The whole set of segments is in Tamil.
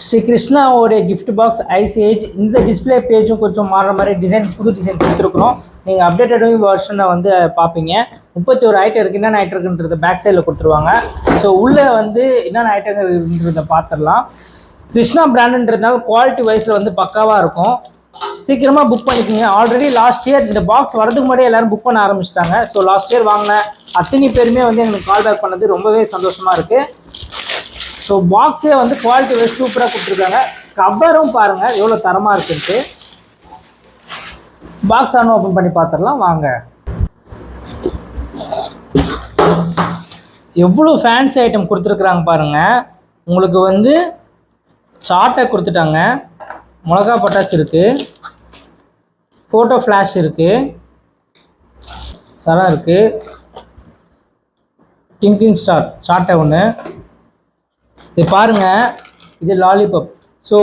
ஸ்ரீ கிருஷ்ணாவோடைய கிஃப்ட் பாக்ஸ் ஐசிஏஜ் இந்த டிஸ்பிளே பேஜும் கொஞ்சம் மாறுற மாதிரி டிசைன் புது டிசைன் கொடுத்துருக்குறோம். நீங்கள் அப்டேட்டடும் வெர்ஷனை வந்து பார்ப்பீங்க. 31 ஐட்டம் இருக்குது. என்னென்ன ஐட்டம் இருக்குன்றது பேக் சைடில் கொடுத்துருவாங்க. ஸோ உள்ளே வந்து என்னென்ன ஐட்டங்கள் இருக்குன்றதை பார்த்துடலாம். கிருஷ்ணா பிராண்டுன்றதுனால குவாலிட்டி வைஸில் வந்து பக்காவாக இருக்கும். சீக்கிரமாக புக் பண்ணிக்கோங்க. ஆல்ரெடி லாஸ்ட் இயர் இந்த பாக்ஸ் வரதுக்கு முன்னாடியே எல்லோரும் புக் பண்ண ஆரம்பிச்சிட்டாங்க. ஸோ லாஸ்ட் இயர் வாங்கின அத்தனை பேருமே வந்து எனக்கு கால் பேக் பண்ணது ரொம்பவே சந்தோஷமாக இருக்குது. ஸோ பாக்ஸே வந்து குவாலிட்டி வைஸ் சூப்பராக கொடுத்துருக்காங்க. கவரும் பாருங்கள் எவ்வளோ தரமாக இருக்குன்ட்டு. பாக்ஸ் ஆனும் ஓப்பன் பண்ணி பார்த்துடலாம் வாங்க. எவ்வளோ ஃபேன்சி ஐட்டம் கொடுத்துருக்குறாங்க பாருங்கள். உங்களுக்கு வந்து சாட்டை கொடுத்துட்டாங்க, மிளகா பட்டாசு இருக்குது, ஃபோட்டோ ஃப்ளாஷ் இருக்குது, சரம் இருக்குது, டிங்கிங் ஸ்டார் சாட்டை ஒன்று. இது பாருங்கள், இது லாலிபப். ஸோ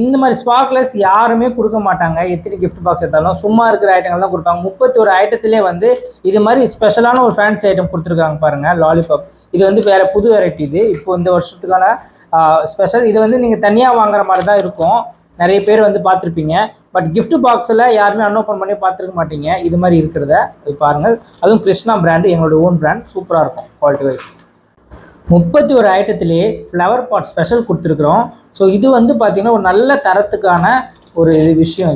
இந்த மாதிரி ஸ்பார்க்லெஸ் யாருமே கொடுக்க மாட்டாங்க. எத்தனை கிஃப்ட் பாக்ஸ் எடுத்தாலும் சும்மா இருக்கிற ஐட்டங்கள் தான் கொடுப்பாங்க. 31 ஐட்டத்திலே வந்து இது மாதிரி ஸ்பெஷலான ஒரு ஃபேன்சி ஐட்டம் கொடுத்துருக்காங்க பாருங்கள், லாலிபப். இது வந்து வேறு புது வெரைட்டி. இது இப்போ இந்த வருஷத்துக்கான ஸ்பெஷல். இது வந்து நீங்கள் தனியாக வாங்குற மாதிரி தான் இருக்கும். நிறைய பேர் வந்து பார்த்துருப்பீங்க. பட் கிஃப்ட் பாக்ஸில் யாருமே அன்ஓப்பன் பண்ணி பார்த்துருக்க மாட்டீங்க. இது மாதிரி இருக்கிறத பாருங்கள். அதுவும் கிருஷ்ணா பிராண்டு, எங்களோட ஓன் பிராண்ட். சூப்பராக இருக்கும் குவாலிட்டி வைஸ். 31 ஐட்டத்திலே ஃப்ளவர் பாட் ஸ்பெஷல் கொடுத்துருக்குறோம். ஸோ இது வந்து பார்த்திங்கன்னா ஒரு நல்ல தரத்துக்கான ஒரு விஷயம்.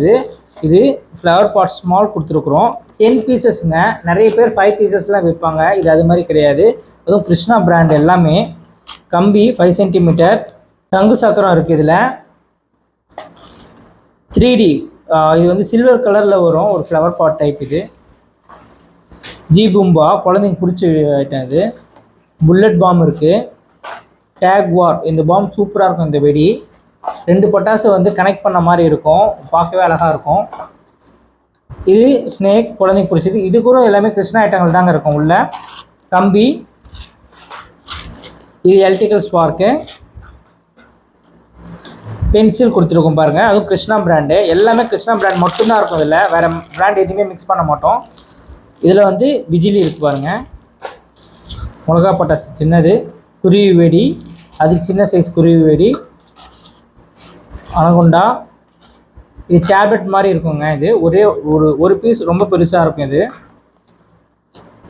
இது ஃப்ளவர் பாட் ஸ்மால் கொடுத்துருக்குறோம். 10 பீசஸ்ங்க. நிறைய பேர் 5 பீசஸ்லாம் விற்பாங்க. இது அது மாதிரி கிடையாது. அதுவும் கிருஷ்ணா பிராண்ட். எல்லாமே கம்பி 5 சென்டிமீட்டர், தங்கு சக்கரம் இருக்குது. இதில் 3D இது வந்து சில்வர் கலரில் வரும் ஒரு ஃப்ளவர் பாட் டைப். இது ஜி பூம்பா குழந்தைங்க பிடிச்ச ஐட்டம். இது புல்லட் பாம் இருக்குது. டேக் வார் இந்த பாம் சூப்பராக இருக்கும். இந்த வெடி 2 பட்டாசு வந்து கனெக்ட் பண்ண மாதிரி இருக்கும். பார்க்கவே அழகாக இருக்கும். இது ஸ்னேக் குழந்தைக்கு பிடிச்சது. இது கூட எல்லாமே கிருஷ்ணா ஐட்டங்கள் தாங்க இருக்கும். உள்ள கம்பி, இது எலக்ட்ரிக்கல் ஸ்பார்க்கு, பென்சில் கொடுத்துருக்கோம் பாருங்கள். அதுவும் கிருஷ்ணா பிராண்டு. எல்லாமே கிருஷ்ணா பிராண்ட் மட்டும்தான் இருக்கும். இதில் வேறு பிராண்ட் எதுவுமே மிக்ஸ் பண்ண மாட்டோம். இதில் வந்து பிஜிலி இருக்குது பாருங்கள். மிளகா பட்டாசு சின்னது, குருவி வெடி, அதுக்கு சின்ன சைஸ் குருவி வெடி, அனகுண்டா. இது டேப்லெட் மாதிரி இருக்குங்க. இது ஒரு பீஸ் ரொம்ப பெருசாக இருக்கும்.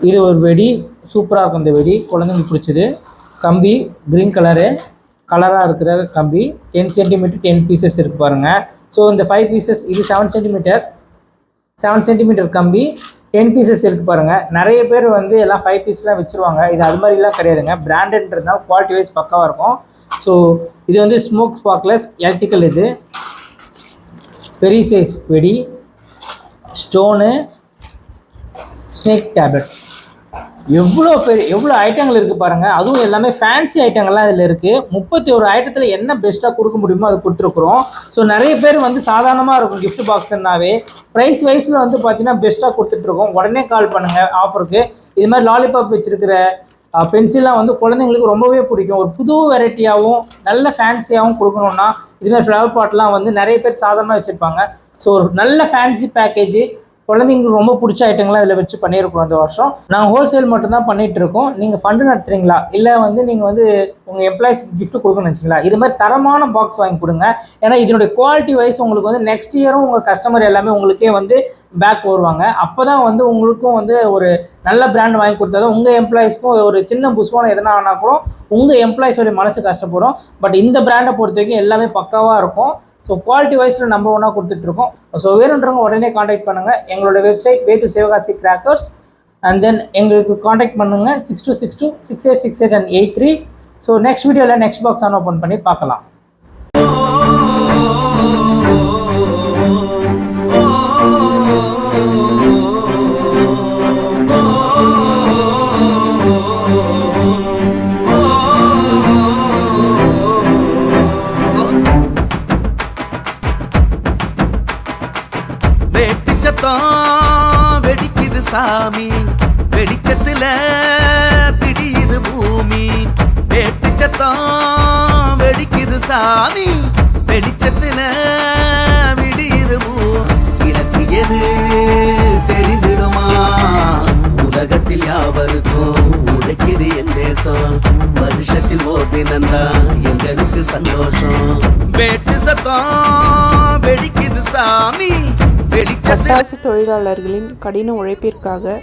இது ஒரு வெடி சூப்பராக இருக்கும். இந்த வெடி குழந்தைங்களுக்கு பிடிச்சது. கம்பி க்ரீன் கலராக இருக்கிற கம்பி 10 சென்டிமீட்டர் 10 பீசஸ் இருக்குது பாருங்கள். ஸோ இந்த 5 பீசஸ் இது 7 சென்டிமீட்டர் கம்பி 10 பீசஸ் இருக்குது பாருங்கள். நிறைய பேர் வந்து எல்லாம் 5 பீஸ்லாம் வச்சுருவாங்க. இது அது மாதிரிலாம் கிடையாதுங்க. பிராண்டட்ன்றதுனால குவாலிட்டி வைஸ் பக்காவாக இருக்கும். ஸோ இது வந்து ஸ்மோக் ஸ்பார்க்லெஸ் எலக்ட்ரிக்கல். இது பெரிய சைஸ் வெடி, ஸ்டோனு, ஸ்னேக் டேப்லெட். எவ்வளோ ஐட்டங்கள் இருக்குது பாருங்கள். அதுவும் எல்லாமே ஃபேன்சி ஐட்டங்கள்லாம் இதில் இருக்குது. 31 ஐட்டத்தில் என்ன பெஸ்ட்டாக கொடுக்க முடியுமோ அது கொடுத்துருக்குறோம். ஸோ நிறைய பேர் வந்து சாதாரணமாக இருக்கும் கிஃப்ட் பாக்ஸ்னாவே. ப்ரைஸ் வைஸில் வந்து பார்த்தீங்கன்னா பெஸ்ட்டாக கொடுத்துட்ருக்கோம். உடனே கால் பண்ணுங்கள் ஆஃபருக்கு. இது மாதிரி லாலிபாப் வச்சுருக்கிற பென்சில்லாம் வந்து குழந்தைங்களுக்கு ரொம்பவே பிடிக்கும். ஒரு புது வெரைட்டியாகவும் நல்ல ஃபேன்சியாகவும் கொடுக்கணுன்னா இதுமாதிரி ஃப்ளவர் பாட்லாம் வந்து நிறைய பேர் சாதாரணமாக வச்சுருப்பாங்க. ஸோ ஒரு நல்ல ஃபேன்சி பேக்கேஜ் குழந்தைங்களுக்கு ரொம்ப பிடிச்ச ஐட்டங்கள்லாம் இதில் வச்சு பண்ணியிருக்கோம். இந்த வருஷம் நாங்கள் ஹோல்சேல் மட்டும்தான் பண்ணிகிட்டு இருக்கோம். நீங்கள் ஃபண்டு நடத்துறீங்களா, இல்லை வந்து நீங்கள் வந்து உங்கள் எம்ப்ளாயிஸ்க்கு கிஃப்ட் கொடுக்கணும்னு வச்சுங்களா, இது மாதிரி தரமான பாக்ஸ் வாங்கி கொடுங்க. ஏன்னா இதனுடைய குவாலிட்டி வைஸ் உங்களுக்கு வந்து நெக்ஸ்ட் இயரும் உங்கள் கஸ்டமர் எல்லாமே உங்களுக்கே வந்து பேக் வருவாங்க. அப்போ தான் வந்து உங்களுக்கும் வந்து ஒரு நல்ல பிராண்ட் வாங்கி கொடுத்தாலும் உங்கள் எம்ப்ளாயிஸ்க்கும் ஒரு சின்ன புஷ்வான எதனா ஆனால் கூட உங்கள் எம்ப்ளாயிஸோடைய மனசு கஷ்டப்படும். பட் இந்த பிராண்டை பொறுத்த வரைக்கும் எல்லாமே பக்காவாக இருக்கும். ஸோ குவாலிட்டி வைஸில் நம்பர் 1 கொடுத்துட்ருக்கோம். ஸோ வேணுன்றவங்க உடனே காண்டாக்ட் பண்ணுங்கள். எங்களோட website way to Sivakasi crackers. And then எங்களுக்கு காண்டாக்ட் பண்ணுங்கள் 62626868 and 83. ஸோ நெக்ஸ்ட் வீடியோவில் நெக்ஸ்ட் பாக்ஸ் ஓப்பன் பண்ணி பார்க்கலாம். வெடிக்குது சாமி, வெடிச்சத்துல பிடியுது பூமி. வேட்டு சத்தம் வெடிக்குது சாமி, வெடிச்சத்துல விடியுது பூமி. இலக்கு எது தெரிந்திடுமா, உலகத்தில் யாவருக்கும் உழைக்குது என் தேசம். வருஷத்தில் ஓ தினந்தான் எங்களுக்கு சந்தோஷம். வேட்டு சத்தம் வெடிக்குது சாமி வெளிச்சத்தில். பட்டாசு தொழிலாளர்களின் கடின உழைப்பிற்காக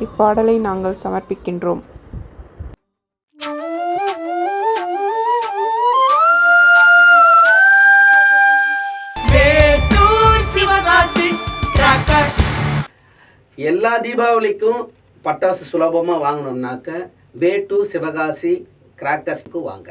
இப்பாடலை நாங்கள் சமர்ப்பிக்கின்றோம். எல்லா தீபாவளிக்கும் பட்டாசு சுலபமாக வாங்கணும்னாக்க வே2 சிவகாசி கிராக்கர்ஸ்க்கு வாங்க.